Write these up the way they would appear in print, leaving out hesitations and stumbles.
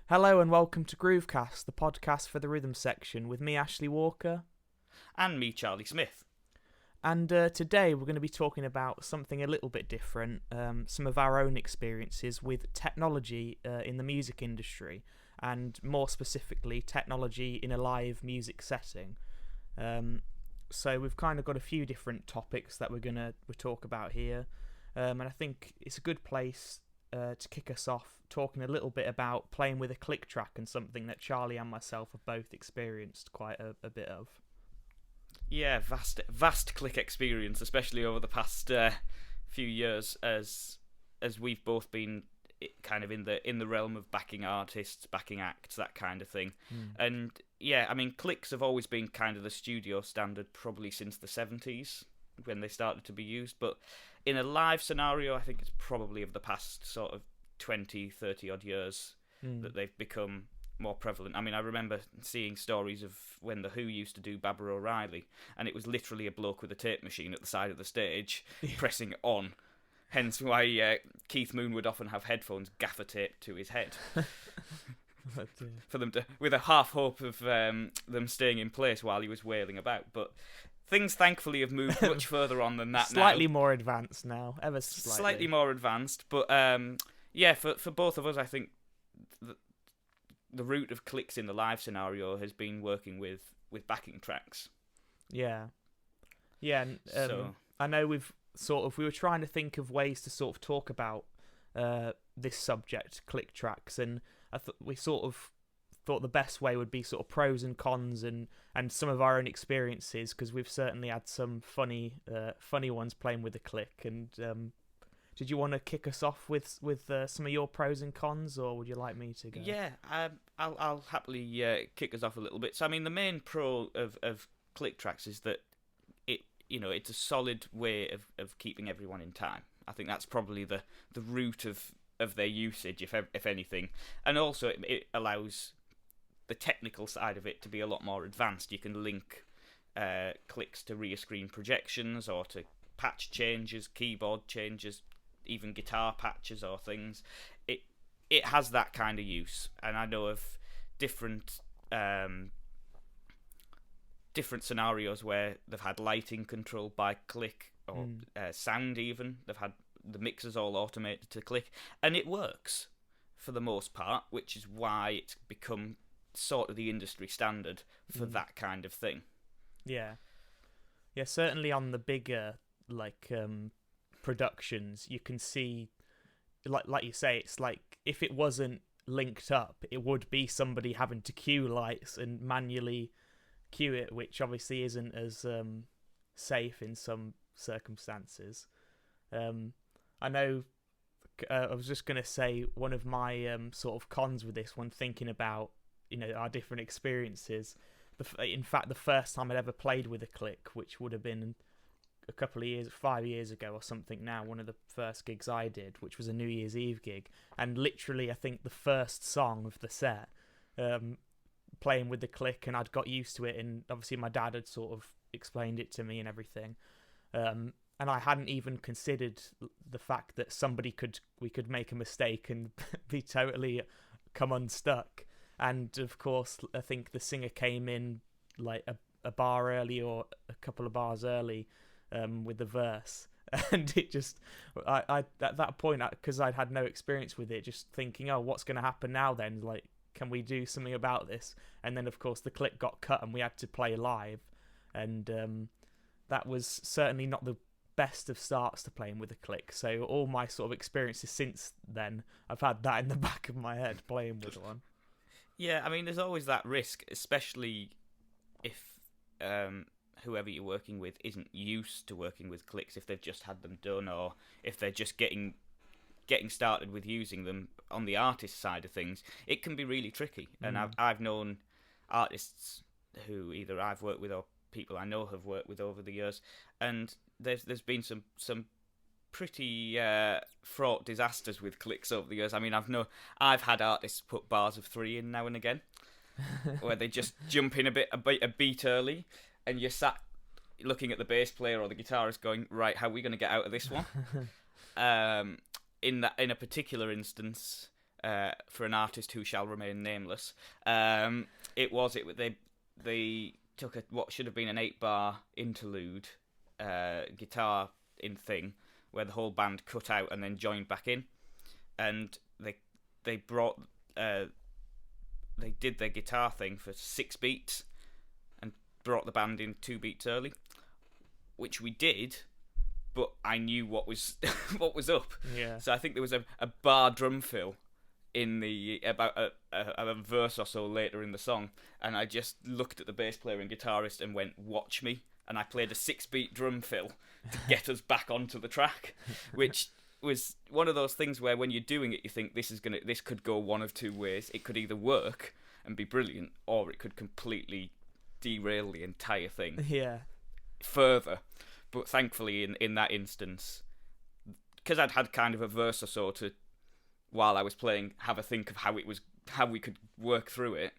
Hello and welcome to Groovecast, the podcast for the rhythm section, with me, Ashley Walker. And me, Charlie Smith. And today we're going to be talking about something a little bit different, some of our own experiences with technology in the music industry, and more specifically, technology in a live music setting. So we've kind of got a few different topics that we'll talk about here, and I think it's a good place to kick us off talking a little bit about playing with a click track, and something that Charlie and myself have both experienced quite a bit of. Yeah, vast click experience, especially over the past few years, as we've both been kind of in the realm of backing artists, backing acts, that kind of thing. And yeah, I mean, clicks have always been kind of the studio standard, probably since the 70s when they started to be used. But in a live scenario, I think it's probably of the past sort of 20, 30 odd years that they've become more prevalent. I mean, I remember seeing stories of when The Who used to do Baba O'Reilly, and it was literally a bloke with a tape machine at the side of the stage pressing on. Hence why Keith Moon would often have headphones gaffer taped to his head for them to, with a half hope of them staying in place while he was wailing about. But things thankfully have moved much further on than that Slightly now. more advanced now, ever slightly. Slightly more advanced, but yeah, for both of us, I think the route of clicks in the live scenario has been working with backing tracks. Yeah. And, So I know we were trying to think of ways to sort of talk about this subject, click tracks, and we sort of thought the best way would be sort of pros and cons and some of our own experiences, because we've certainly had some funny ones playing with the click. And did you want to kick us off with some of your pros and cons, or would you like me to go? Yeah, I'll happily kick us off a little bit. So I mean, the main pro of click tracks is that it's a solid way of keeping everyone in time. I think that's probably the root of their usage, if anything. And also it allows the technical side of it to be a lot more advanced. You can link clicks to rear screen projections, or to patch changes, keyboard changes, even guitar patches or things. It has that kind of use, and I know of different scenarios where they've had lighting controlled by click, or sound even. They've had the mixers all automated to click, and it works for the most part, which is why it's become sort of the industry standard for that kind of thing. Yeah, certainly on the bigger productions, you can see, like you say, it's like if it wasn't linked up, it would be somebody having to cue lights and manually cue it, which obviously isn't as safe in some circumstances. I know I was just going to say, one of my sort of cons with this one, thinking about our different experiences, in fact the first time I'd ever played with a click, which would have been a couple of years, 5 years ago or something now, one of the first gigs I did, which was a New Year's Eve gig, and literally I think the first song of the set, playing with the click, and I'd got used to it, and obviously my dad had sort of explained it to me and everything, and I hadn't even considered the fact that we could make a mistake and be totally come unstuck. And of course I think the singer came in like a bar early, or a couple of bars early, with the verse, and it just, I at that point, because I'd had no experience with it, just thinking, oh, what's going to happen now then, like, can we do something about this? And then of course the click got cut and we had to play live, and that was certainly not the best of starts to playing with a click. So all my sort of experiences since then, I've had that in the back of my head, playing with one. Yeah, I mean, there's always that risk, especially if whoever you're working with isn't used to working with clicks, if they've just had them done, or if they're just getting started with using them. On the artist side of things, it can be really tricky. And I've known artists who either I've worked with or people I know have worked with over the years, and there's been some pretty fraught disasters with clicks over the years. I mean, I've had artists put bars of 3 in now and again, where they just jump in a beat early, and you're sat looking at the bass player or the guitarist going, right, how are we going to get out of this one? In a particular instance, for an artist who shall remain nameless. They took what should have been an 8-bar interlude guitar in thing where the whole band cut out and then joined back in, and they brought they did their guitar thing for 6 beats and brought the band in 2 beats early, which we did. But I knew what was what was up. Yeah. So I think there was a bar drum fill in the about a verse or so later in the song, and I just looked at the bass player and guitarist and went, "Watch me!" And I played a 6-beat drum fill to get us back onto the track, which was one of those things where when you're doing it, you think this could go one of 2 ways. It could either work and be brilliant, or it could completely derail the entire thing. Yeah. Further. But thankfully, in that instance, because I'd had kind of a verse or so to, while I was playing, have a think of how we could work through it,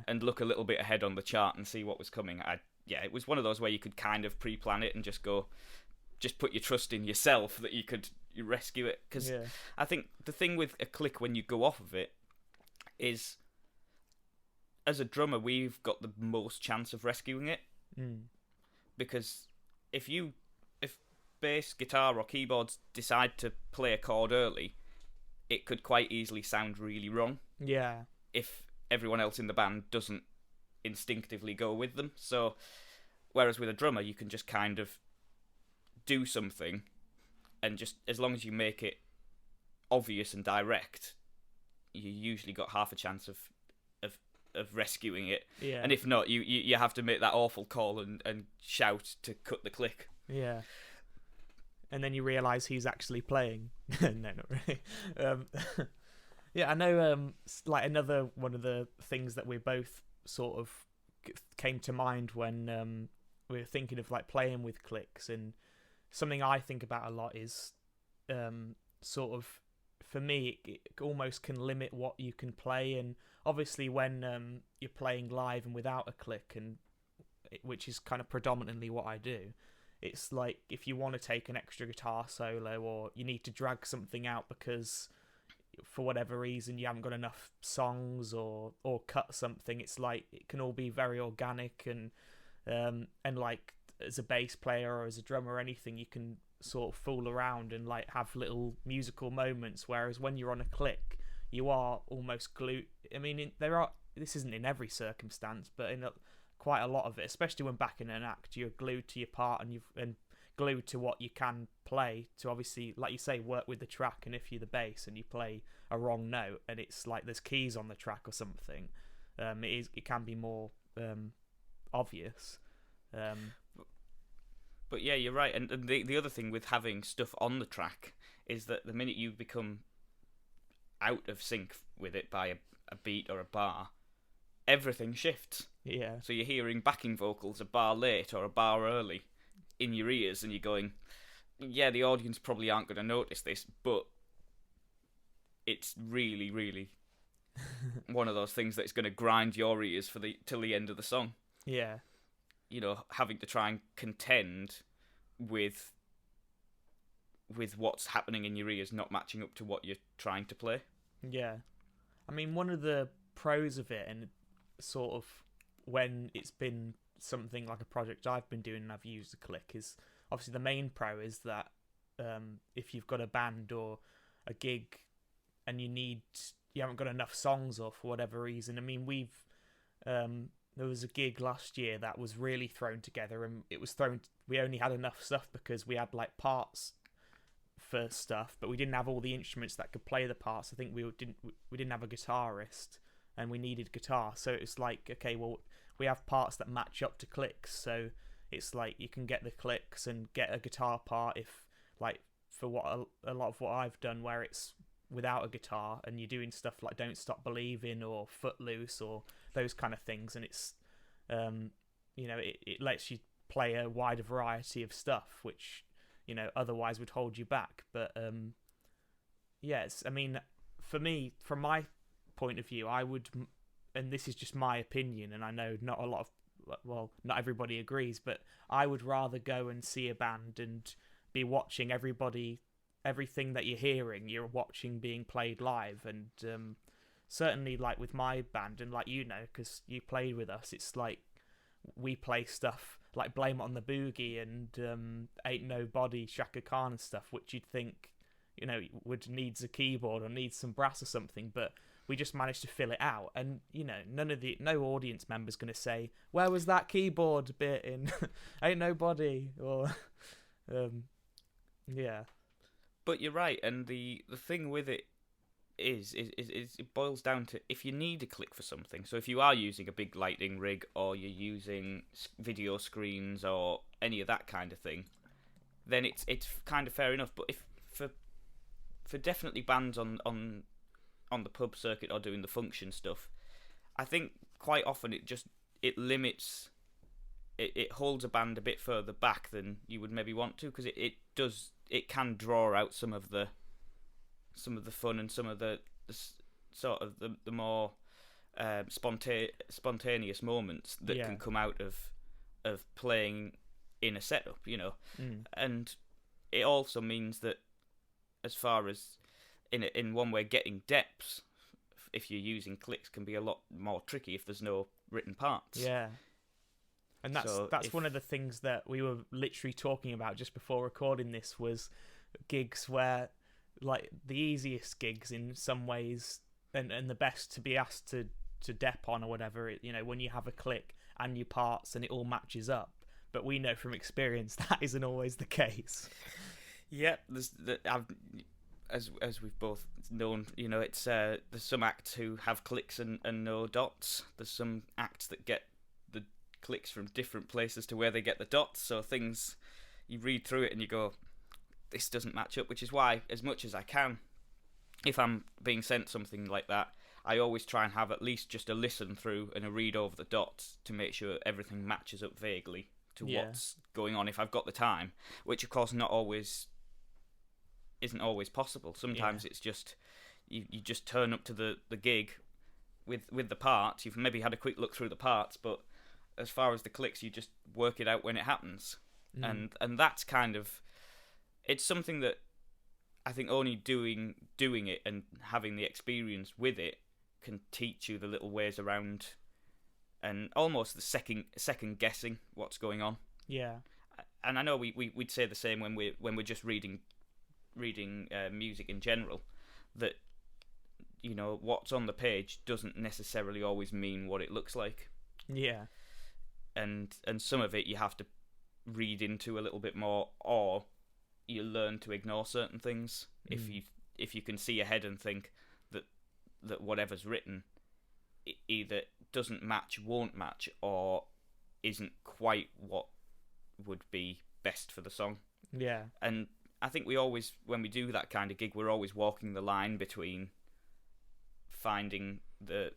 and look a little bit ahead on the chart and see what was coming. It was one of those where you could kind of pre-plan it and just put your trust in yourself that you rescue it. Because I think the thing with a click when you go off of it is, as a drummer, we've got the most chance of rescuing it, because if bass, guitar, or keyboards decide to play a chord early, it could quite easily sound really wrong. Yeah. If everyone else in the band doesn't instinctively go with them. So, whereas with a drummer, you can just kind of do something, and just as long as you make it obvious and direct, you usually got half a chance of rescuing it. Yeah. And if not, you have to make that awful call and shout to cut the click. Yeah. And then you realise he's actually playing. No, not really. Yeah, I know. Like another one of the things that we both sort of came to mind when we were thinking of like playing with clicks, and something I think about a lot is sort of, for me, it almost can limit what you can play. And obviously when you're playing live and without a click, and which is kind of predominantly what I do, it's like if you want to take an extra guitar solo, or you need to drag something out because for whatever reason you haven't got enough songs, or cut something, it's like it can all be very organic, and like as a bass player or as a drummer or anything, you can sort of fool around and like have little musical moments, whereas when you're on a click, you are almost glued. I mean, this isn't in every circumstance, but in quite a lot of it, especially when back in an act, you're glued to your part, and glued to what you can play to, obviously, like you say, work with the track. And if you're the bass and you play a wrong note and it's like there's keys on the track or something, it can be more obvious. But yeah, you're right. And the other thing with having stuff on the track is that the minute you become out of sync with it by a beat or a bar, everything shifts. Yeah. So you're hearing backing vocals a bar late or a bar early in your ears, and you're going, yeah, the audience probably aren't going to notice this, but it's really, really one of those things that's going to grind your ears till the end of the song. Yeah. You know, having to try and contend with what's happening in your ears not matching up to what you're trying to play. Yeah. I mean, one of the pros of it, and sort of when it's been something like a project I've been doing and I've used a click, is obviously the main pro is that if you've got a band or a gig and you haven't got enough songs, or for whatever reason, I mean, there was a gig last year that was really thrown together, and we only had enough stuff because we had like parts for stuff, but we didn't have all the instruments that could play the parts. I think we didn't have a guitarist, and we needed guitar. So it's like, okay, well, we have parts that match up to clicks, so it's like you can get the clicks and get a guitar part if, like, for what a lot of what I've done where it's without a guitar, and you're doing stuff like Don't Stop Believing or Footloose or those kind of things, and it's it lets you play a wider variety of stuff which otherwise would hold you back. But yes, I mean, for me, from my point of view, I would, and this is just my opinion, and I know not everybody agrees, but I would rather go and see a band and be watching everybody everything that you're hearing, you're watching being played live. And certainly, like with my band, and like because you played with us, it's like we play stuff like Blame It on the Boogie and Ain't Nobody, Shaka Khan and stuff, which you'd think would needs a keyboard or needs some brass or something, but we just managed to fill it out. And no audience member's going to say, where was that keyboard bit in Ain't Nobody, or yeah. But you're right, and the thing with it is it boils down to if you need a click for something. So if you are using a big lighting rig, or you're using video screens or any of that kind of thing, then it's kind of fair enough. But if for definitely bands on the pub circuit or doing the function stuff, I think quite often it limits. It holds a band a bit further back than you would maybe want to, because it can draw out some of the fun and some of the sort of the more spontaneous moments that can come out of playing in a setup, and it also means that as far as in one way getting depths, if you're using clicks, can be a lot more tricky if there's no written parts. Yeah. And that's one of the things that we were literally talking about just before recording this, was gigs where, like, the easiest gigs in some ways and the best to be asked to dep on or whatever, when you have a click and your parts and it all matches up. But we know from experience that isn't always the case. Yeah, as we've both known, it's there's some acts who have clicks and no dots. There's some acts that get the clicks from different places to where they get the dots. So things, you read through it and you go, this doesn't match up, which is why, as much as I can, if I'm being sent something like that, I always try and have at least just a listen through and a read over the dots to make sure everything matches up vaguely to what's going on if I've got the time, which of course isn't always possible. Sometimes it's just you just turn up to the gig with the parts. You've maybe had a quick look through the parts, but as far as the clicks, you just work it out when it happens. And that's kind of, it's something that I think only doing it and having the experience with it can teach you the little ways around, and almost the second guessing what's going on. Yeah. And I know we'd say the same when we're just reading music in general, that what's on the page doesn't necessarily always mean what it looks like. Yeah. And some of it you have to read into a little bit more, or you learn to ignore certain things if you can see ahead and think that whatever's written either doesn't match, won't match, or isn't quite what would be best for the song. Yeah. And I think we always, when we do that kind of gig, we're always walking the line between finding the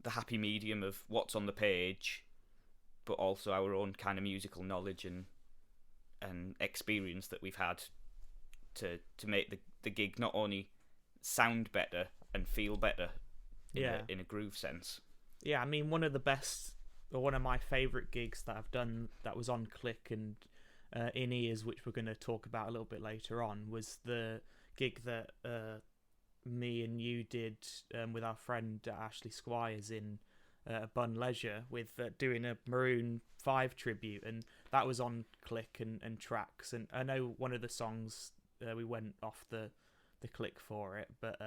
happy medium of what's on the page, but also our own kind of musical knowledge and experience that we've had to make the gig not only sound better and feel better in a groove sense. Yeah, I mean, one of my favourite gigs that I've done that was on Click and InEars, which we're going to talk about a little bit later on, was the gig that me and you did with our friend Ashley Squires in Bun Leisure, with doing a Maroon 5 tribute, and that was on Click and tracks. And I know one of the songs we went off the Click for it, but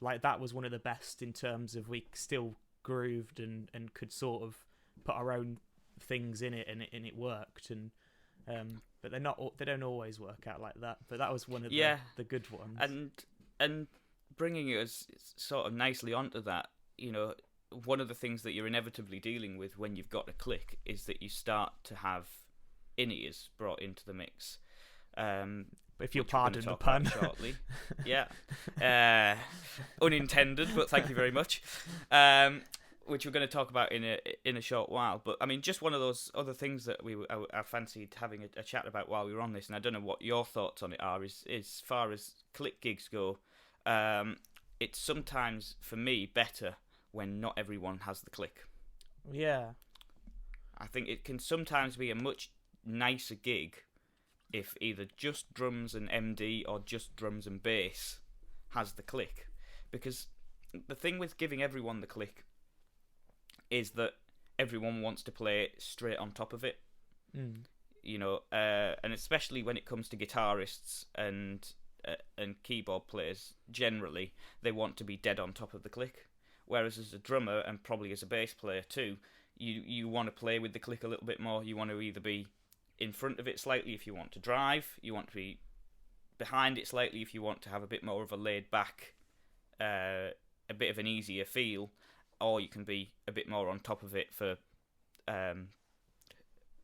like that was one of the best in terms of we still grooved and could sort of put our own things in it, and it worked. And but they don't always work out like that, but that was one of the good ones. And bringing us sort of nicely onto that, one of the things that you're inevitably dealing with when you've got a click is that you start to have InEars brought into the mix. If you'll pardon the pun. Shortly. Yeah. Unintended, but thank you very much. Which we're going to talk about in a short while. But I mean, just one of those other things that I fancied having a chat about while we were on this, and I don't know what your thoughts on it are, is as far as click gigs go, it's sometimes, for me, better when not everyone has the click. Yeah. I think it can sometimes be a much nicer gig if either just drums and MD or just drums and bass has the click. Because the thing with giving everyone the click is that everyone wants to play straight on top of it. You know, and especially when it comes to guitarists and keyboard players, generally they want to be dead on top of the click. Whereas as a drummer, and probably as a bass player too, you want to play with the click a little bit more. You want to either be in front of it slightly if you want to drive, you want to be behind it slightly if you want to have a bit more of a laid back, a bit of an easier feel, or you can be a bit more on top of it for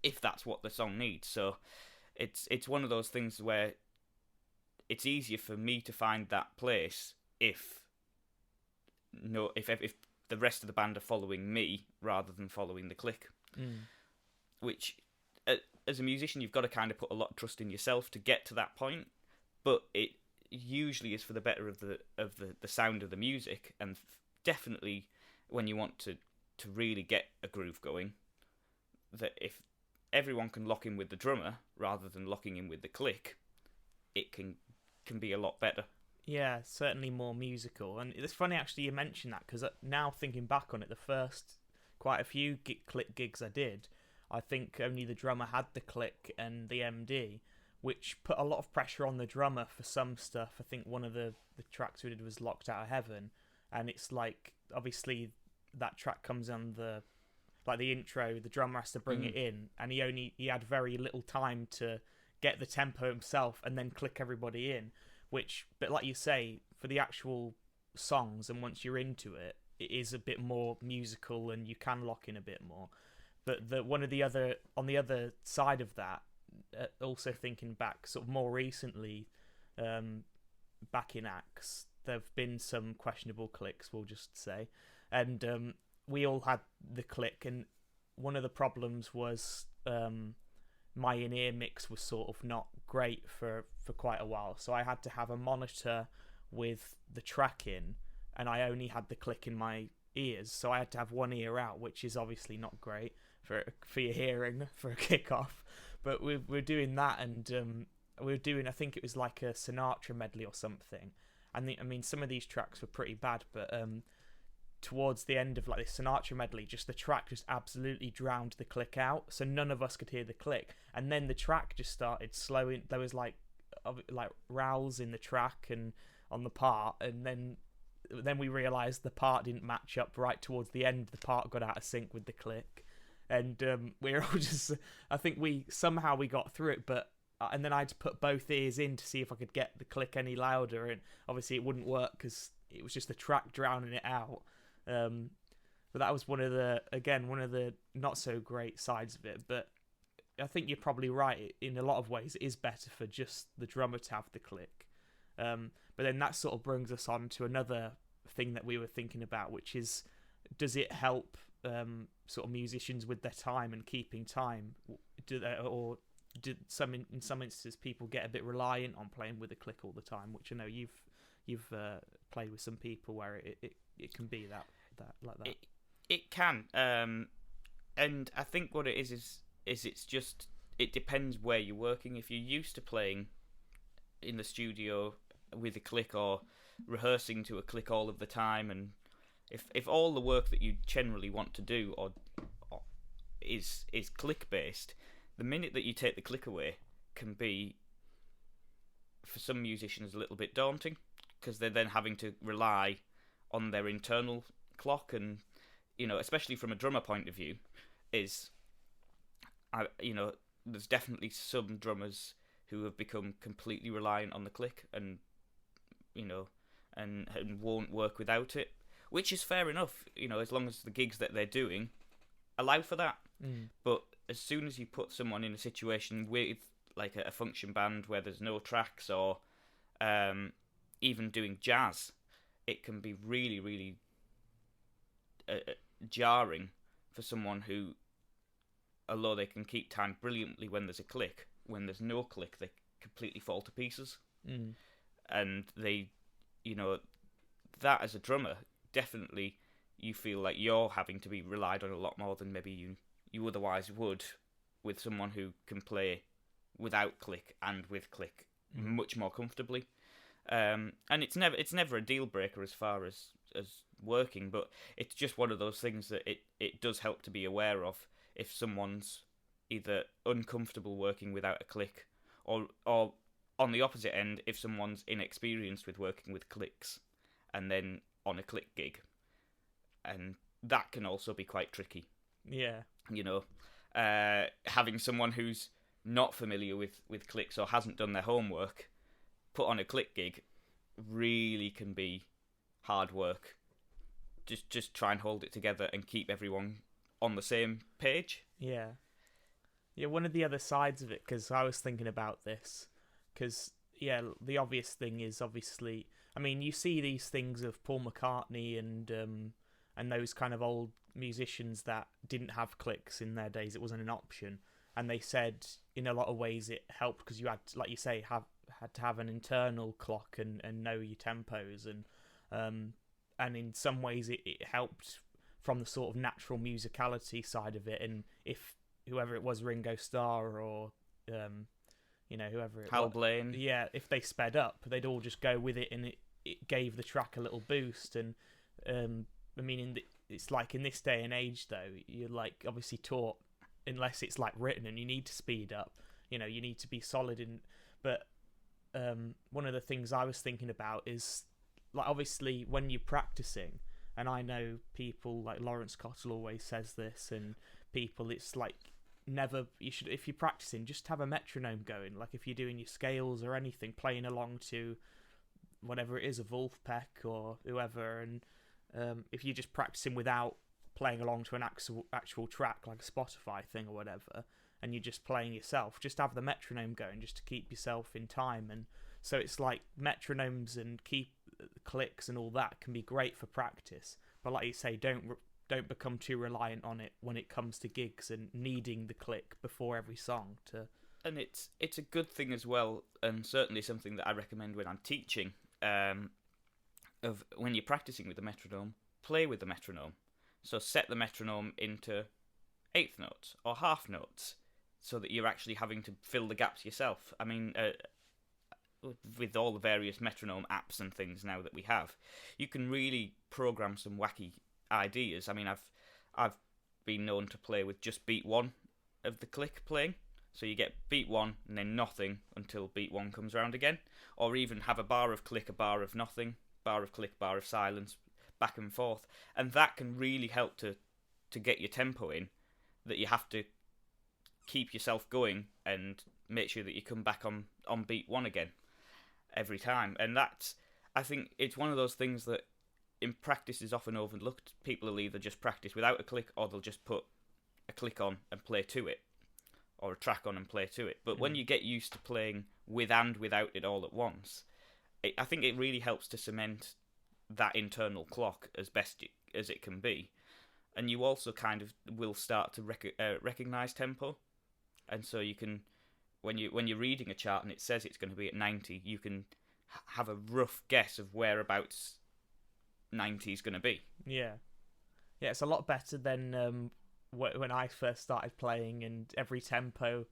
if that's what the song needs. So it's one of those things where it's easier for me to find that place if the rest of the band are following me rather than following the click. Which, as a musician, you've got to kind of put a lot of trust in yourself to get to that point, but it usually is for the better of the sound of the music, and definitely when you want to really get a groove going, that if everyone can lock in with the drummer rather than locking in with the click, it can be a lot better. Yeah, certainly more musical. And it's funny actually you mentioned that, because now thinking back on it, the first quite a few click gigs I did, I think only the drummer had the click and the MD, which put a lot of pressure on the drummer for some stuff. I think one of the tracks we did was Locked Out of Heaven, and it's like, obviously that track comes on the intro, the drummer has to bring it in, and he had very little time to get the tempo himself and then click everybody in, but like you say, for the actual songs, and once you're into it, it is a bit more musical and you can lock in a bit more. But on the other side of that, also thinking back sort of more recently, back in Axe, there have been some questionable clicks, we'll just say, and we all had the click, and one of the problems was my in-ear mix was sort of not great for quite a while, so I had to have a monitor with the track in, and I only had the click in my ears, so I had to have one ear out, which is obviously not great for your hearing for a kickoff. But we're doing that, and we were doing, I think it was like a Sinatra medley or something. I mean, some of these tracks were pretty bad, but towards the end of like the Sinatra medley, just the track just absolutely drowned the click out, so none of us could hear the click. And then the track just started slowing. There was like rowels in the track and on the part, and then we realised the part didn't match up right towards the end. The part got out of sync with the click, and we were all just, I think we got through it, but and then I had to put both ears in to see if I could get the click any louder, and obviously it wouldn't work because it was just the track drowning it out. But that was one of the not so great sides of it. But I think you're probably right. In a lot of ways, it is better for just the drummer to have the click. But then that sort of brings us on to another thing that we were thinking about, which is, does it help sort of musicians with their time and keeping time? In some instances people get a bit reliant on playing with a click all the time, which I know you've played with some people where it can be that like that. It can, and I think what it is it's just, it depends where you're working. If you're used to playing in the studio with a click or rehearsing to a click all of the time, and if all the work that you generally want to do or is click based, the minute that you take the click away can be, for some musicians, a little bit daunting, because they're then having to rely on their internal clock. And especially from a drummer point of view, there's definitely some drummers who have become completely reliant on the click, and won't work without it, which is fair enough, as long as the gigs that they're doing allow for that. But as soon as you put someone in a situation with like a function band where there's no tracks, or even doing jazz, it can be really, really jarring for someone who, although they can keep time brilliantly when there's a click, when there's no click, they completely fall to pieces. And they, that as a drummer, definitely you feel like you're having to be relied on a lot more than maybe you otherwise would with someone who can play without click and with click much more comfortably. And it's never a deal breaker as far as working, but it's just one of those things that it does help to be aware of if someone's either uncomfortable working without a click, or on the opposite end, if someone's inexperienced with working with clicks and then on a click gig. And that can also be quite tricky. Yeah. You know, having someone who's not familiar with clicks or hasn't done their homework put on a click gig really can be hard work. Just try and hold it together and keep everyone on the same page. Yeah. Yeah, one of the other sides of it, because I was thinking about this, because, yeah, the obvious thing is, obviously, I mean, you see these things of Paul McCartney and those kind of old musicians that didn't have clicks in their days. It wasn't an option. And they said, in a lot of ways, it helped because you had, like you say, had to have an internal clock and know your tempos. And in some ways, it helped from the sort of natural musicality side of it. And if whoever it was, Ringo Starr or whoever it Hal was, Blaine, yeah, if they sped up, they'd all just go with it, and it gave the track a little boost. And I mean, it's like in this day and age, though, you're like obviously taught, unless it's like written, and you need to speed up. You need to be solid in. But one of the things I was thinking about is, like, obviously when you're practicing, and I know people like Lawrence Cottle always says this, and people, it's like never, you should, if you're practicing, just have a metronome going. Like if you're doing your scales or anything, playing along to whatever it is, a Wolfpack or whoever, and if you're just practicing without playing along to an actual track, like a Spotify thing or whatever, and you're just playing yourself, just have the metronome going just to keep yourself in time. And so it's like metronomes and keep clicks and all that can be great for practice, but like you say, don't become too reliant on it when it comes to gigs and needing the click before every song to. And it's a good thing as well, and certainly something that I recommend when I'm teaching. Of when you're practicing with the metronome, play with the metronome. So set the metronome into eighth notes or half notes, so that you're actually having to fill the gaps yourself. I mean, with all the various metronome apps and things now that we have, you can really program some wacky ideas. I mean, I've been known to play with just beat one of the click playing, so you get beat one and then nothing until beat one comes around again, or even have a bar of click, a bar of nothing, bar of click, bar of silence, back and forth, and that can really help to get your tempo in, that you have to keep yourself going and make sure that you come back on beat one again every time. And that's, I think it's one of those things that in practice is often overlooked. People will either just practice without a click, or they'll just put a click on and play to it, or a track on and play to it. But when you get used to playing with and without it all at once, I think it really helps to cement that internal clock as best as it can be. And you also kind of will start to recognise tempo. And so you can, when you're reading a chart and it says it's going to be at 90, you can have a rough guess of whereabouts 90 is going to be. Yeah, it's a lot better than when I first started playing, and every tempo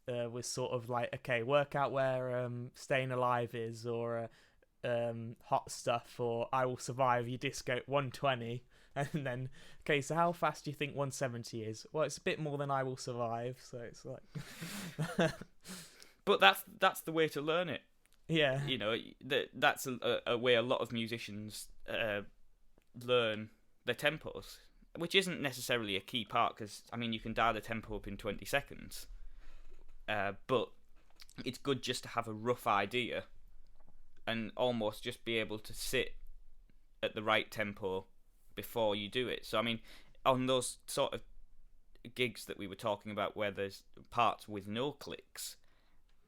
was sort of like, okay, work out where Staying Alive is, or Hot Stuff, or I Will Survive, your disco 120, and then, okay, so how fast do you think 170 is? Well, it's a bit more than I Will Survive, so it's like... But that's the way to learn it. Yeah. That's a way a lot of musicians learn their tempos, which isn't necessarily a key part, because, I mean, you can dial the tempo up in 20 seconds, but it's good just to have a rough idea and almost just be able to sit at the right tempo before you do it. So, I mean, on those sort of gigs that we were talking about where there's parts with no clicks,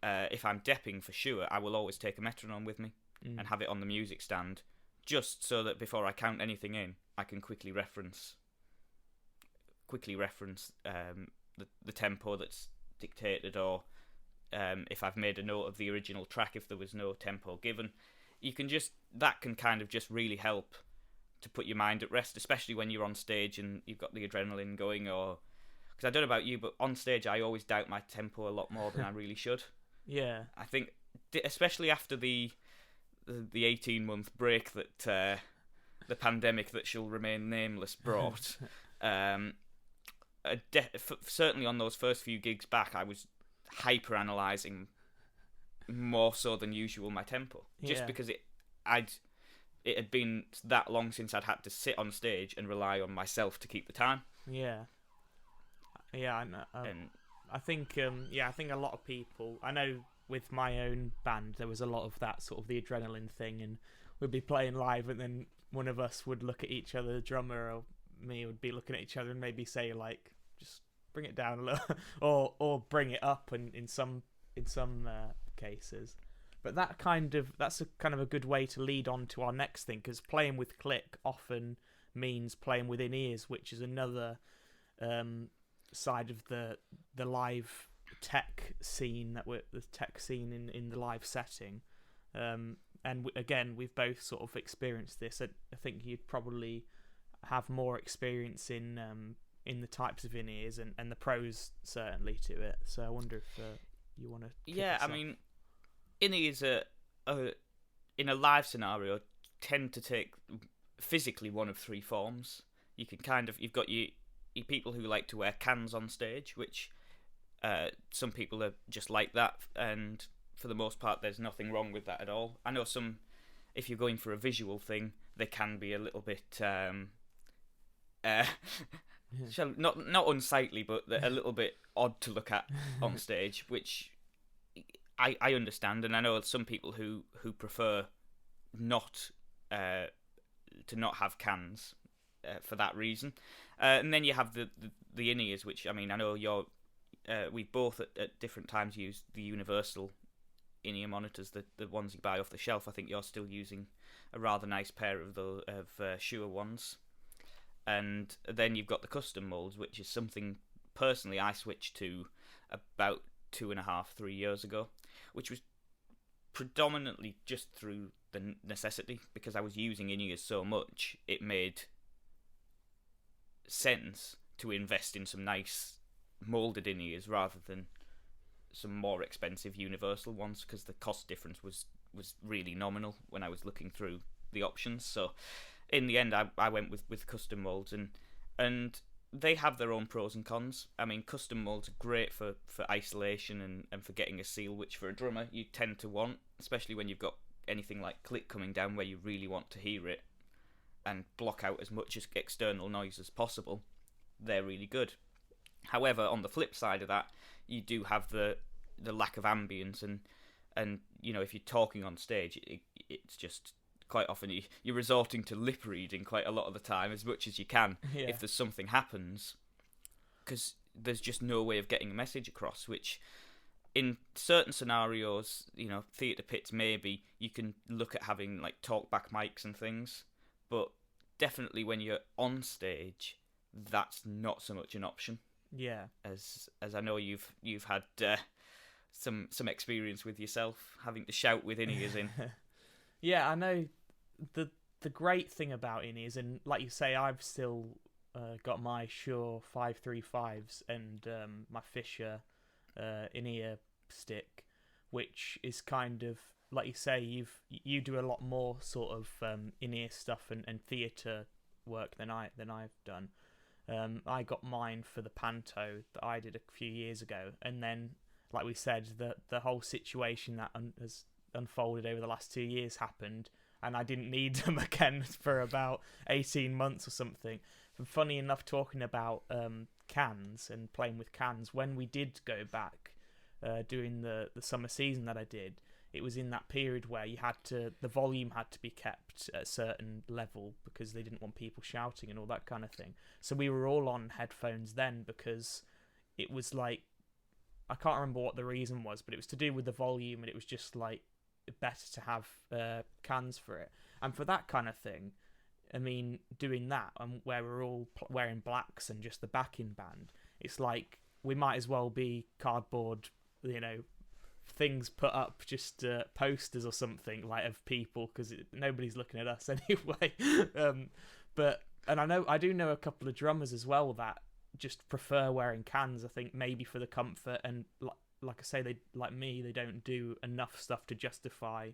if I'm depping for sure, I will always take a metronome with me and have it on the music stand, just so that before I count anything in, I can quickly reference the tempo that's dictated, or if I've made a note of the original track, if there was no tempo given. That can kind of just really help to put your mind at rest, especially when you're on stage and you've got the adrenaline going, or because I don't know about you, but on stage I always doubt my tempo a lot more than I really should. Yeah. I think, especially after the 18-month break that the pandemic that shall remain nameless brought, certainly on those first few gigs back, I was hyper analysing more so than usual my tempo, just because it had been that long since I'd had to sit on stage and rely on myself to keep the time. Yeah, I know. I think I think a lot of people, I know with my own band there was a lot of that sort of the adrenaline thing, and we'd be playing live and then one of us would look at each other, the drummer or me would be looking at each other and maybe say like, just bring it down a little or bring it up, and in some cases. But that's a kind of a good way to lead on to our next thing, because playing with click often means playing with InEars, which is another side of the live tech scene in the live setting. And again, we've both sort of experienced this. I think you'd probably have more experience in the types of InEars and the pros certainly to it. So I wonder if you want to. Yeah, I mean, InEars in a live scenario tend to take physically one of three forms. You can you've got your people who like to wear cans on stage, which some people are just like that, and for the most part there's nothing wrong with that at all. I know some, if you're going for a visual thing, they can be a little bit not unsightly, but a little bit odd to look at on stage, which I understand, and I know some people who prefer not to not have cans for that reason. And then you have the InEars, which, I mean, I know we both at different times used the universal InEar monitors, the ones you buy off the shelf. I think you're still using a rather nice pair of Shure ones. And then you've got the custom molds, which is something personally I switched to about 2.5-3 years ago, which was predominantly just through the necessity, because I was using InEars so much, it made sense to invest in some nice molded InEars rather than some more expensive universal ones, because the cost difference was really nominal when I was looking through the options. So in the end I went with custom molds, and they have their own pros and cons. I mean, custom molds are great for isolation and for getting a seal, which for a drummer you tend to want, especially when you've got anything like click coming down where you really want to hear it and block out as much as external noise as possible. They're really good. However, on the flip side of that, you do have the lack of ambience, and you know, if you're talking on stage, it's just quite often you're resorting to lip reading quite a lot of the time, as much as you can, if there's something happens, because there's just no way of getting a message across, which in certain scenarios, you know, theatre pits maybe, you can look at having like talkback mics and things, but definitely when you're on stage, that's not so much an option. Yeah. As I know you've had some experience with yourself, having to shout with InEars in. Yeah, I know. The great thing about InEars, and like you say, I've still got my Shure 535s and my Fisher InEar stick, which is kind of like you say, you do a lot more sort of InEar stuff and theatre work than I've done. I got mine for the Panto that I did a few years ago, and then, like we said, the whole situation that has unfolded over the last 2 years happened, and I didn't need them again for about 18 months or something. And funny enough, talking about cans and playing with cans, when we did go back doing the summer season that I did, it was in that period where the volume had to be kept at a certain level because they didn't want people shouting and all that kind of thing. So we were all on headphones then, because it was like, I can't remember what the reason was, but it was to do with the volume, and it was just like better to have cans for it. And for that kind of thing, I mean, doing that and where we're all wearing blacks and just the backing band, it's like we might as well be cardboard, you know, things put up, just posters or something like of people, because nobody's looking at us anyway. But I do know a couple of drummers as well that just prefer wearing cans. I think maybe for the comfort, and like I say, they don't do enough stuff to justify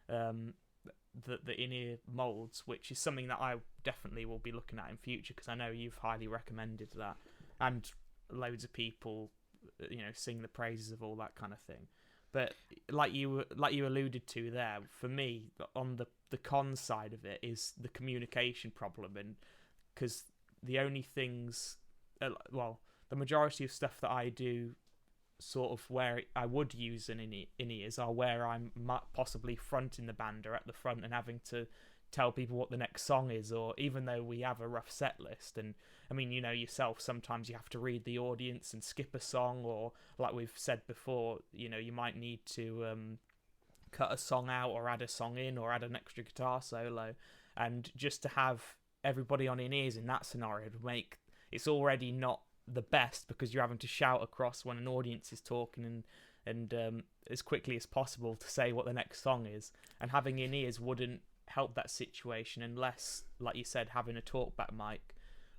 the in-ear molds, which is something that I definitely will be looking at in future, because I know you've highly recommended that, and loads of people, sing the praises of all that kind of thing. But like you alluded to there, for me, on the con side of it is the communication problem, and because the only things, the majority of stuff that I do, sort of where I would use an in-ears, are where I'm possibly fronting the band or at the front and having to tell people what the next song is, or even though we have a rough set list, and I mean, yourself, sometimes you have to read the audience and skip a song, or like we've said before, you might need to cut a song out or add a song in or add an extra guitar solo, and just to have everybody on in-ears in that scenario would make it's already not the best, because you're having to shout across when an audience is talking and as quickly as possible to say what the next song is, and having in-ears wouldn't help that situation unless, like you said, having a talkback mic,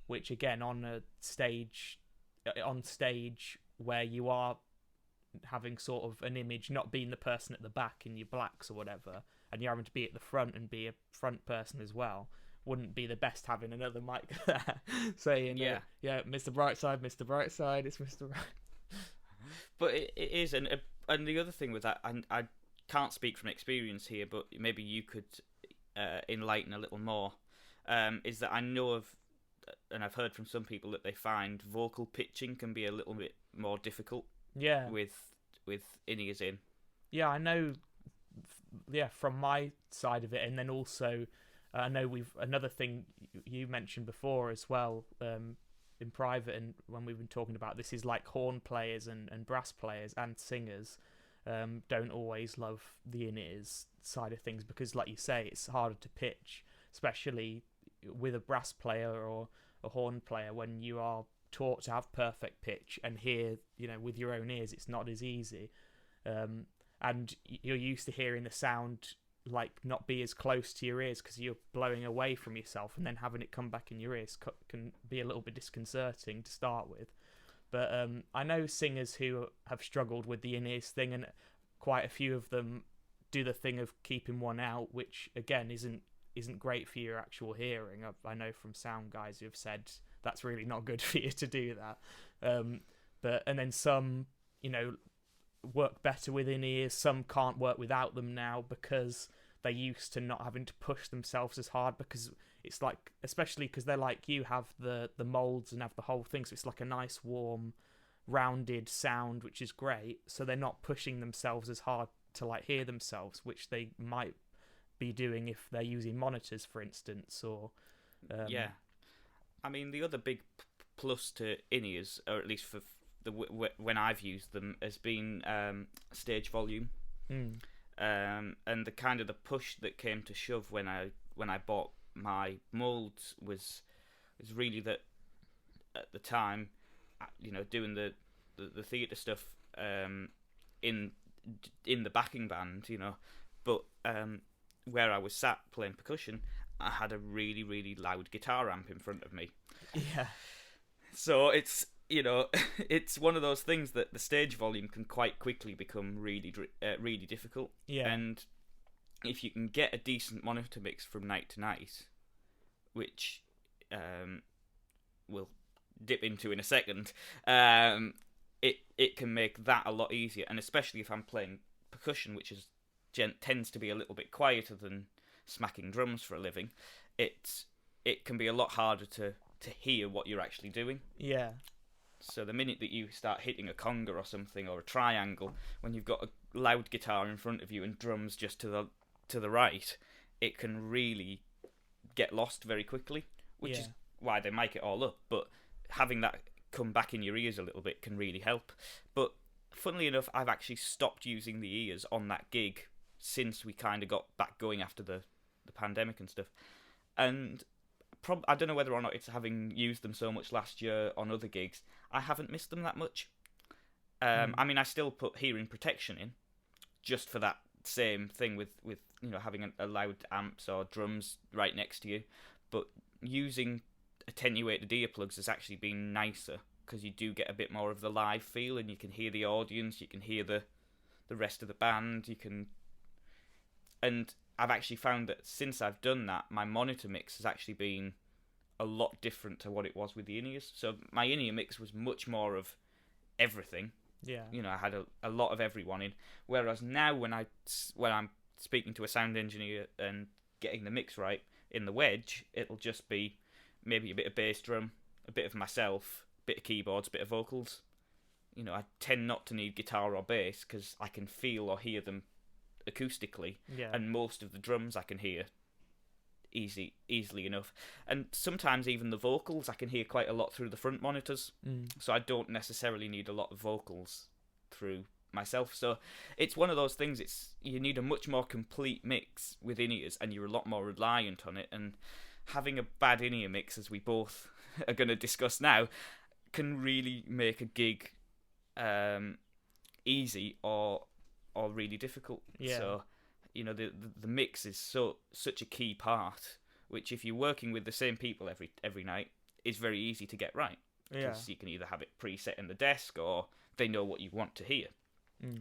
which again on stage where you are having sort of an image, not being the person at the back in your blacks or whatever, and you're having to be at the front and be a front person as well, wouldn't be the best having another mic there saying, yeah, Mr. Brightside, it's Mr. Bright. But it is, and the other thing with that, I can't speak from experience here, but maybe you could enlighten a little more, is that I know of, and I've heard from some people that they find vocal pitching can be a little bit more difficult. Yeah. With in-ears in. Yeah, I know. Yeah, from my side of it, and then also I know another thing you mentioned before as well, in private, and when we've been talking about this, is like horn players and brass players and singers don't always love the in-ears side of things, because like you say, it's harder to pitch, especially with a brass player or a horn player, when you are taught to have perfect pitch, and hear, with your own ears, it's not as easy, and you're used to hearing the sound like not be as close to your ears because you're blowing away from yourself, and then having it come back in your ears can be a little bit disconcerting to start with. But I know singers who have struggled with the in-ears thing, and quite a few of them do the thing of keeping one out, which again isn't great for your actual hearing. I know from sound guys who have said that's really not good for you to do that. And then some, work better with in-ears. Some can't work without them now because they're used to not having to push themselves as hard, because it's like, especially because they're like you, have the molds and have the whole thing, so it's like a nice warm rounded sound, which is great, so they're not pushing themselves as hard to like hear themselves, which they might be doing if they're using monitors, for instance, or yeah. I mean, the other big plus to in-ears, or at least for when I've used them, has been stage volume. And the kind of the push that came to shove when I bought my molds was really that at the time, doing the theatre stuff in the backing band, but where I was sat playing percussion, I had a really, really loud guitar amp in front of me. Yeah. So it's it's one of those things that the stage volume can quite quickly become really, really difficult. Yeah. And if you can get a decent monitor mix from night to night, which we'll dip into in a second, it can make that a lot easier. And especially if I'm playing percussion, which tends to be a little bit quieter than smacking drums for a living, it can be a lot harder to hear what you're actually doing. Yeah. So the minute that you start hitting a conga or something, or a triangle, when you've got a loud guitar in front of you and drums just to the right, it can really get lost very quickly, which is why they mic it all up. But having that come back in your ears a little bit can really help. But funnily enough, I've actually stopped using the ears on that gig since we kind of got back going after the pandemic and stuff. And I don't know whether or not it's having used them so much last year on other gigs, I haven't missed them that much. I mean, I still put hearing protection in, just for that same thing with having a loud amps or drums right next to you. But using attenuated earplugs has actually been nicer, because you do get a bit more of the live feel, and you can hear the audience, you can hear the rest of the band, and I've actually found that since I've done that, my monitor mix has actually been a lot different to what it was with the InEars. So my in-ear mix was much more of everything. Yeah. I had a lot of everyone in. Whereas now when I'm speaking to a sound engineer and getting the mix right in the wedge, it'll just be maybe a bit of bass drum, a bit of myself, a bit of keyboards, a bit of vocals. I tend not to need guitar or bass because I can feel or hear them acoustically, and most of the drums I can hear easily enough, and sometimes even the vocals I can hear quite a lot through the front monitors, so I don't necessarily need a lot of vocals through myself. So it's one of those things, you need a much more complete mix with in-ears, and you're a lot more reliant on it, and having a bad in-ear mix, as we both are going to discuss now, can really make a gig easy or really difficult. So the mix is such a key part, which if you're working with the same people every night, is very easy to get right, because you can either have it preset in the desk or they know what you want to hear.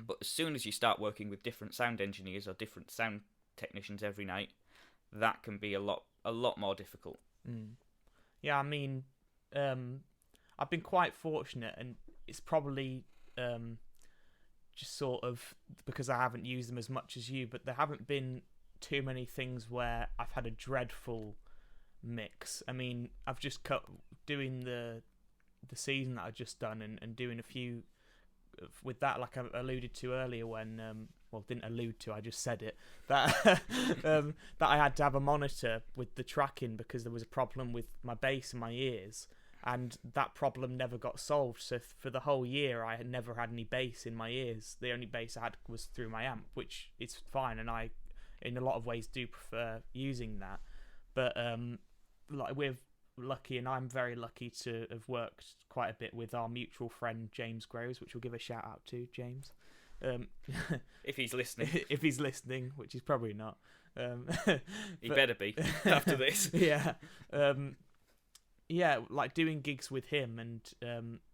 But as soon as you start working with different sound engineers or different sound technicians every night, that can be a lot more difficult. Yeah, I mean, I've been quite fortunate, and it's probably just sort of because I haven't used them as much as you, but there haven't been too many things where I've had a dreadful mix. I mean, I've just doing the season that I've just done, and doing a few with that, like I alluded to earlier when didn't allude to, I just said it, that that I had to have a monitor with the tracking because there was a problem with my bass in my ears, and that problem never got solved. So for the whole year I had never had any bass in my ears. The only bass I had was through my amp, which is fine, and I in a lot of ways do prefer using that. But like we're lucky, and I'm very lucky to have worked quite a bit with our mutual friend James Groves, which we'll give a shout out to James. If he's listening. If he's listening, which he's probably not. He better be after this. Yeah, like doing gigs with him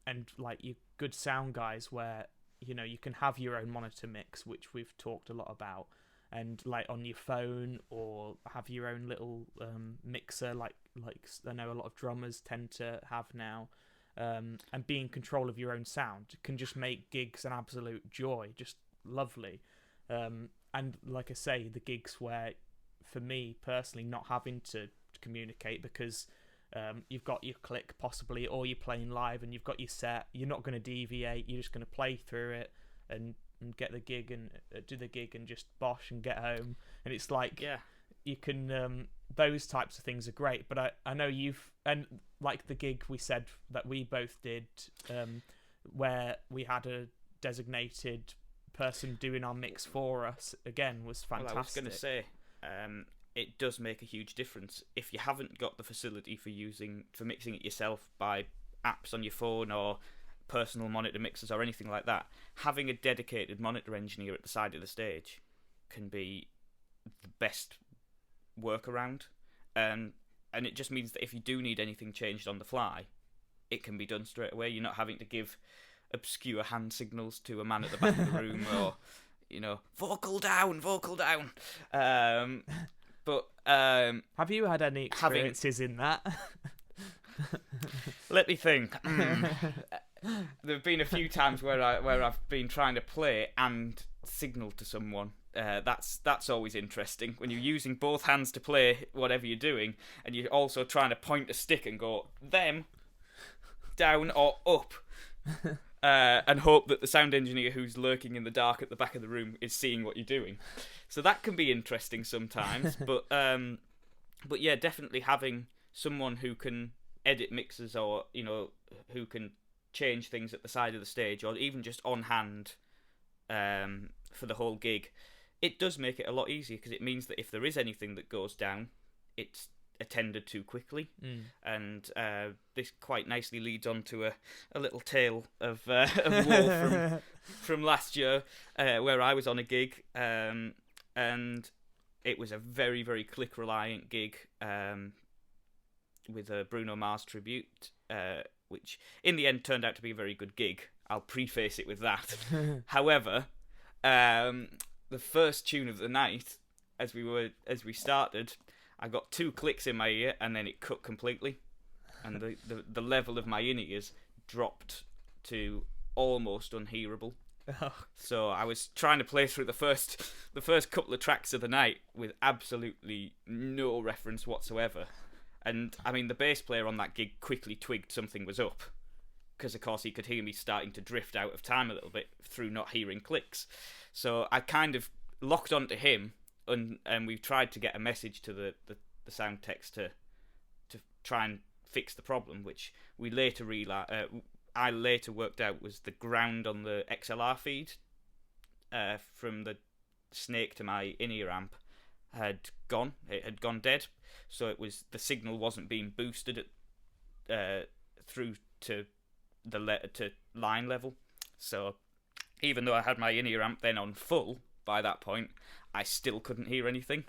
and like you good sound guys where you can have your own monitor mix, which we've talked a lot about, and like on your phone, or have your own little mixer like I know a lot of drummers tend to have now, and be in control of your own sound can just make gigs an absolute joy, just lovely. And like I say, the gigs where for me personally not having to communicate because you've got your click possibly, or you're playing live and you've got your set, you're not going to deviate, you're just going to play through it and get the gig and do the gig and just bosh and get home. And it's like you can those types of things are great. But I know and like the gig we said that we both did, where we had a designated person doing our mix for us, again, was fantastic. Well, I was going to say, it does make a huge difference if you haven't got the facility for mixing it yourself by apps on your phone or personal monitor mixers or anything like that. Having a dedicated monitor engineer at the side of the stage can be the best workaround, and it just means that if you do need anything changed on the fly, it can be done straight away. You're not having to give obscure hand signals to a man at the back of the room, or vocal down. But have you had any experiences in that? Let me think. There have been a few times where I've been trying to play and signal to someone. That's always interesting when you're using both hands to play whatever you're doing, and you're also trying to point a stick and go them down or up, and hope that the sound engineer who's lurking in the dark at the back of the room is seeing what you're doing. So that can be interesting sometimes, but yeah, definitely having someone who can edit mixes, or who can change things at the side of the stage, or even just on hand for the whole gig, it does make it a lot easier, because it means that if there is anything that goes down, it's attended to quickly. And this quite nicely leads on to a little tale of woe from last year, where I was on a gig, and it was a very, very click reliant gig, with a Bruno Mars tribute, which in the end turned out to be a very good gig. I'll preface it with that. However, the first tune of the night, as we started, I got 2 clicks in my ear and then it cut completely, and the level of my InEars dropped to almost unhearable. Oh. So I was trying to play through the first couple of tracks of the night with absolutely no reference whatsoever. And I mean, the bass player on that gig quickly twigged something was up, because of course he could hear me starting to drift out of time a little bit through not hearing clicks. So I kind of locked onto him, and we've tried to get a message to the sound text to try and fix the problem, which we later I later worked out was the ground on the XLR feed from the snake to my in-ear amp had gone. It had gone dead, so it was the signal wasn't being boosted through to to line level. So even though I had my in-ear amp then on full by that point, I still couldn't hear anything.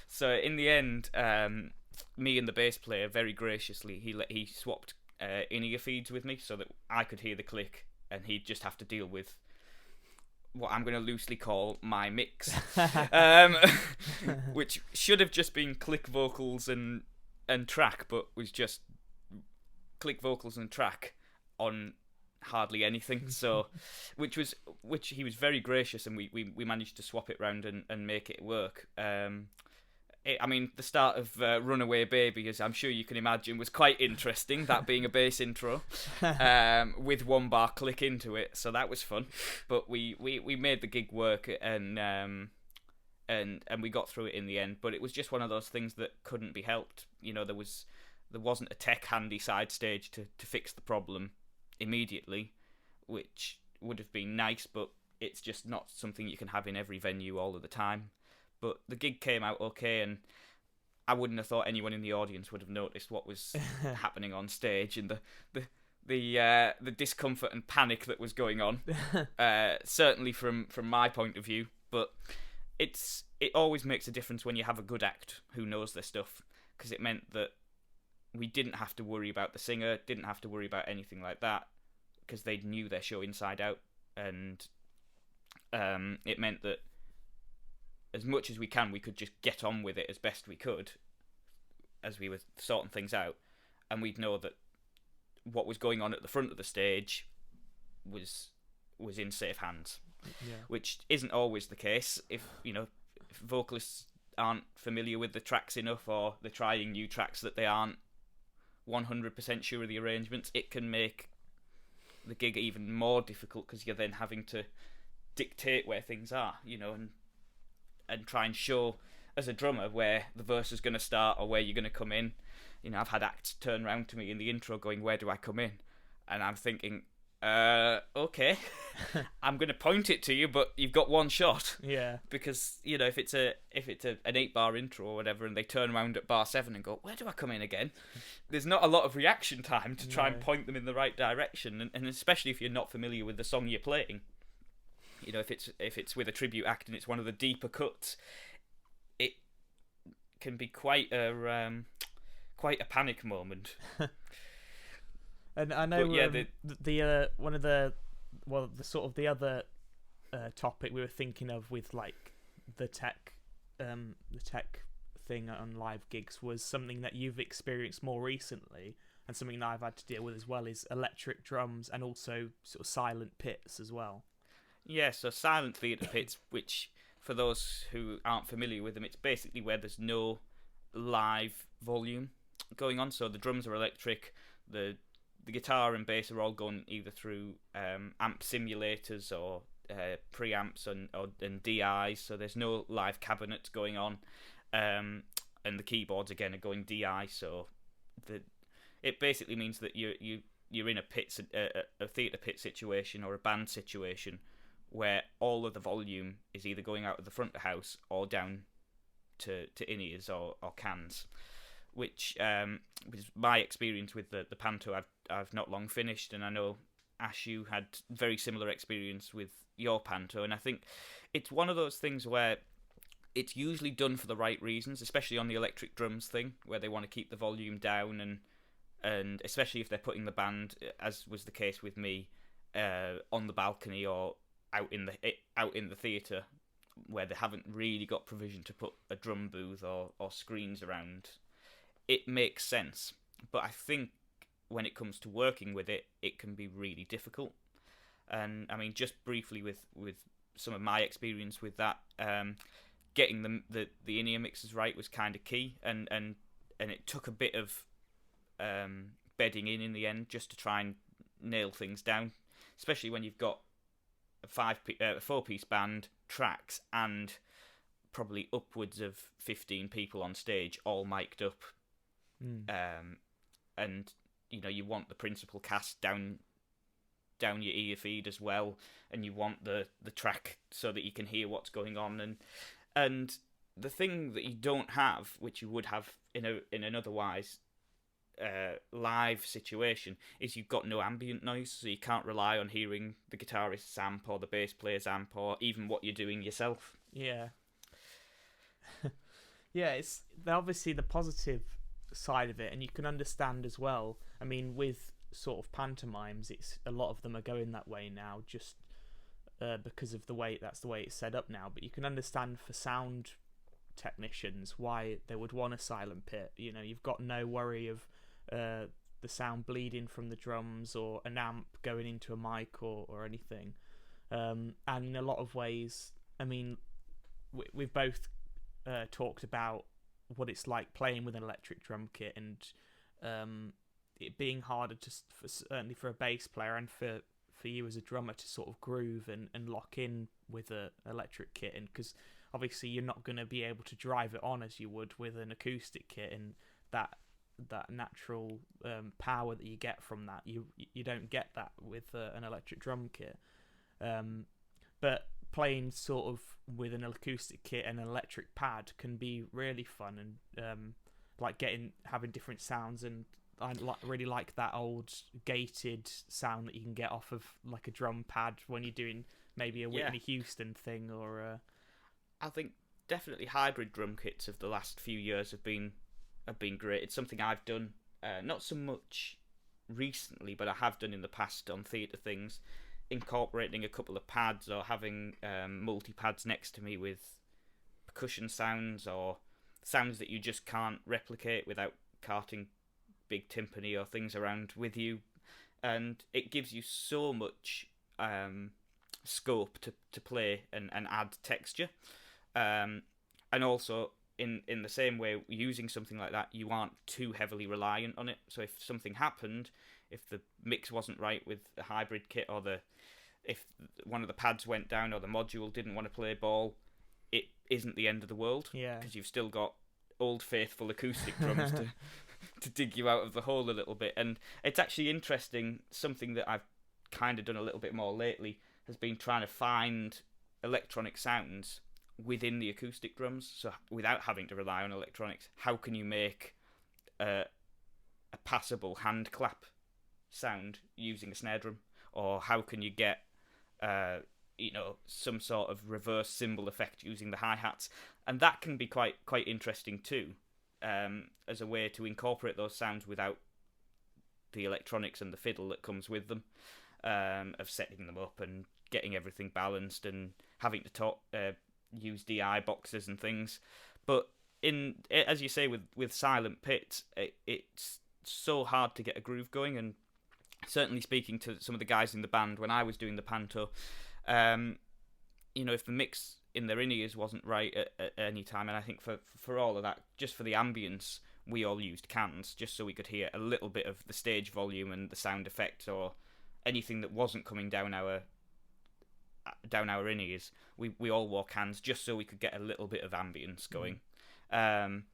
So in the end, me and the bass player very graciously he swapped in-ear feeds with me so that I could hear the click, and he'd just have to deal with what I'm going to loosely call my mix, which should have just been click vocals and track, but was just click vocals and track on hardly anything. So which he was very gracious, and we managed to swap it round and make it work. I mean, the start of Runaway Baby, as I'm sure you can imagine, was quite interesting, that being a bass intro, with 1 bar click into it, so that was fun. But we made the gig work, and we got through it in the end. But it was just one of those things that couldn't be helped. You know, there wasn't a tech handy side stage to fix the problem immediately, which would have been nice, but it's just not something you can have in every venue all of the time. But the gig came out okay, and I wouldn't have thought anyone in the audience would have noticed what was happening on stage, and the discomfort and panic that was going on. Certainly from my point of view, but it always makes a difference when you have a good act who knows their stuff, because it meant that we didn't have to worry about the singer, didn't have to worry about anything like that, because they knew their show inside out, and it meant that as much as we could just get on with it as best we could as we were sorting things out, and we'd know that what was going on at the front of the stage was in safe hands. Yeah. Which isn't always the case. If vocalists aren't familiar with the tracks enough, or they're trying new tracks that they aren't 100% sure of the arrangements, it can make the gig even more difficult, because you're then having to dictate where things are, and try and show as a drummer where the verse is going to start or where you're going to come in. I've had acts turn around to me in the intro going, "Where do I come in?" And I'm thinking, okay, I'm going to point it to you, but you've got 1 shot. Yeah. Because if it's an 8-bar intro or whatever, and they turn around at bar 7 and go, "Where do I come in again?" There's not a lot of reaction time to try and point them in the right direction, and especially if you're not familiar with the song you're playing. If it's with a tribute act and it's one of the deeper cuts, it can be quite a panic moment. And I know the other topic we were thinking of with like the tech thing on live gigs was something that you've experienced more recently, and something that I've had to deal with as well, is electric drums and also sort of silent pits as well. Yeah, so silent theatre pits, which for those who aren't familiar with them, it's basically where there's no live volume going on. So the drums are electric, the guitar and bass are all going either through amp simulators or preamps and DIs, so there's no live cabinets going on, and the keyboards again are going DI. So it basically means that you're in a theatre pit situation or a band situation where all of the volume is either going out of the front of the house or down to in-ears or cans, which was my experience with the Panto I've not long finished, and I know Ash, you had very similar experience with your Panto, and I think it's one of those things where it's usually done for the right reasons, especially on the electric drums thing, where they want to keep the volume down, and especially if they're putting the band, as was the case with me, on the balcony or out in the theatre, where they haven't really got provision to put a drum booth or screens around. It makes sense, but I think when it comes to working with it, it can be really difficult. And I mean, just briefly with some of my experience with that, getting the in-ear mixes right was kind of key, and it took a bit of bedding in the end just to try and nail things down, especially when you've got a 4-piece band, tracks, and probably upwards of 15 people on stage, all mic'd up. And you want the principal cast down your ear feed as well, and you want the track so that you can hear what's going on, and the thing that you don't have, which you would have in an otherwise live situation, is you've got no ambient noise, so you can't rely on hearing the guitarist's amp or the bass player's amp or even what you're doing yourself. Yeah. Yeah, it's obviously the positive side of it, and you can understand as well. I mean, with sort of pantomimes, it's a lot of them are going that way now, just because of that's the way it's set up now. But you can understand for sound technicians why they would want a silent pit. You've got no worry of the sound bleeding from the drums or an amp going into a mic or anything. And in a lot of ways, I mean, we've both talked about what it's like playing with an electric drum kit, and it being harder certainly for a bass player and for you as a drummer to sort of groove and lock in with an electric kit, and because obviously you're not going to be able to drive it on as you would with an acoustic kit, and that natural power that you get from that, you don't get that with an electric drum kit. But playing sort of with an acoustic kit and an electric pad can be really fun, and like having different sounds, and I really like that old gated sound that you can get off of like a drum pad when you're doing maybe a Whitney Houston thing, or I think definitely hybrid drum kits of the last few years have been great. It's something I've done, not so much recently, but I have done in the past on theatre things, incorporating a couple of pads or having multi-pads next to me with percussion sounds or sounds that you just can't replicate without carting big timpani or things around with you, and it gives you so much scope to play and add texture, and also in the same way, using something like that, you aren't too heavily reliant on it. So if something happened, if the mix wasn't right with the hybrid kit, or if one of the pads went down or the module didn't want to play ball, it isn't the end of the world, because you've still got old faithful acoustic drums to dig you out of the hole a little bit. And it's actually interesting, something that I've kind of done a little bit more lately has been trying to find electronic sounds within the acoustic drums, so without having to rely on electronics. How can you make a passable hand clap sound using a snare drum, or how can you get some sort of reverse cymbal effect using the hi-hats? And that can be quite interesting too, as a way to incorporate those sounds without the electronics and the fiddle that comes with them, of setting them up and getting everything balanced and having to use DI boxes and things. But as you say, with silent pits, it's so hard to get a groove going. And certainly speaking to some of the guys in the band when I was doing the panto, if the mix in their in-ears wasn't right at any time, and I think for all of that, just for the ambience, we all used cans just so we could hear a little bit of the stage volume and the sound effects or anything that wasn't coming down our in-ears. We all wore cans just so we could get a little bit of ambience going. And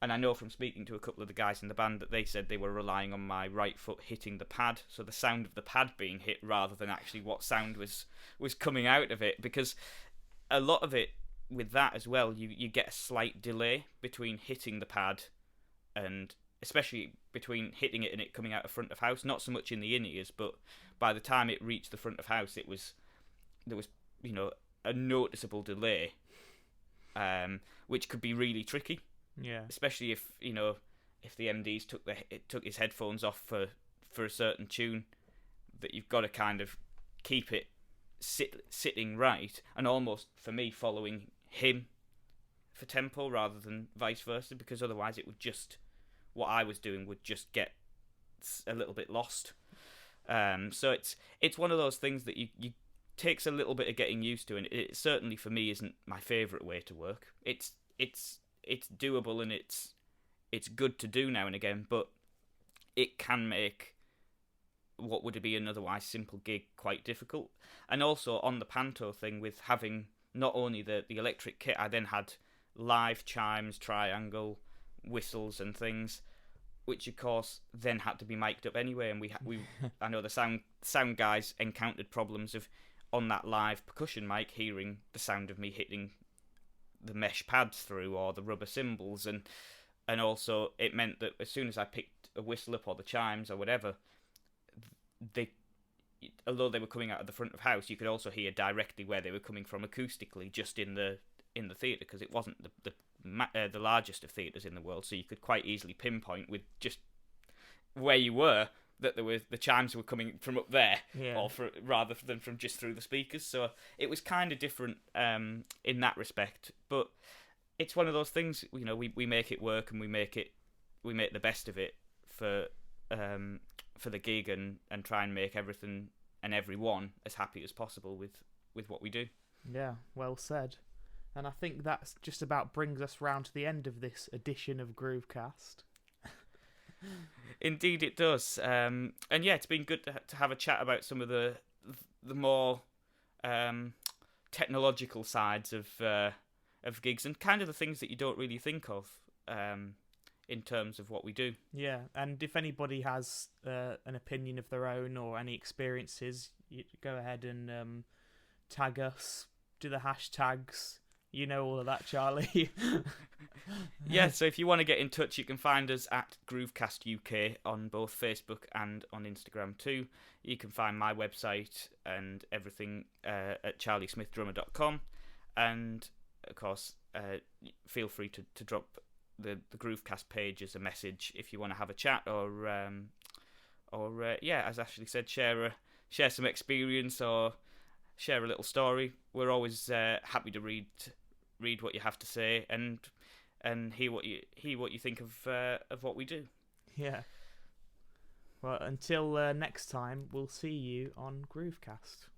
I know from speaking to a couple of the guys in the band that they said they were relying on my right foot hitting the pad, so the sound of the pad being hit rather than actually what sound was coming out of it, because a lot of it with that as well, you get a slight delay between hitting the pad, and especially between hitting it and it coming out of front of house, not so much in the in-ears, but by the time it reached the front of house, there was a noticeable delay. which could be really tricky. Yeah. Especially if the MDs took his headphones off for a certain tune, that you've got to kind of keep it sitting right, and almost for me following him for tempo rather than vice versa, because otherwise what I was doing would just get a little bit lost. So it's one of those things that you takes a little bit of getting used to, and it certainly for me isn't my favourite way to work. It's doable, and it's good to do now and again, but it can make what would be an otherwise simple gig quite difficult. And also on the Panto thing, with having not only the electric kit, I then had live chimes, triangle, whistles and things, which of course then had to be mic'd up anyway. And we I know the sound guys encountered problems of, on that live percussion mic, hearing the sound of me hitting the mesh pads through or the rubber cymbals, and also it meant that as soon as I picked a whistle up or the chimes or whatever, although they were coming out of the front of house, you could also hear directly where they were coming from acoustically, just in the theatre, because it wasn't the largest of theatres in the world, so you could quite easily pinpoint with just where you were that the chimes were coming from up there, or rather than from just through the speakers. So it was kind of different in that respect, but it's one of those things. We make it work, and we make the best of it for the gig, and try and make everything and everyone as happy as possible with what we do. Yeah, well said. And I think that's just about brings us round to the end of this edition of Groovecast. Indeed it does. And yeah, it's been good to have a chat about some of the more technological sides of gigs, and kind of the things that you don't really think of in terms of what we do. Yeah, and if anybody has an opinion of their own or any experiences, you go ahead and tag us, do the hashtags. You know all of that, Charlie. Yeah, so if you want to get in touch, you can find us at Groovecast UK on both Facebook and on Instagram too. You can find my website and everything at charliesmithdrummer.com. And, of course, feel free to drop the Groovecast page as a message if you want to have a chat, or as Ashley said, share some experience or share a little story. We're always happy to read what you have to say and hear what you think of what we do. Yeah. Well, until next time, we'll see you on Groovecast.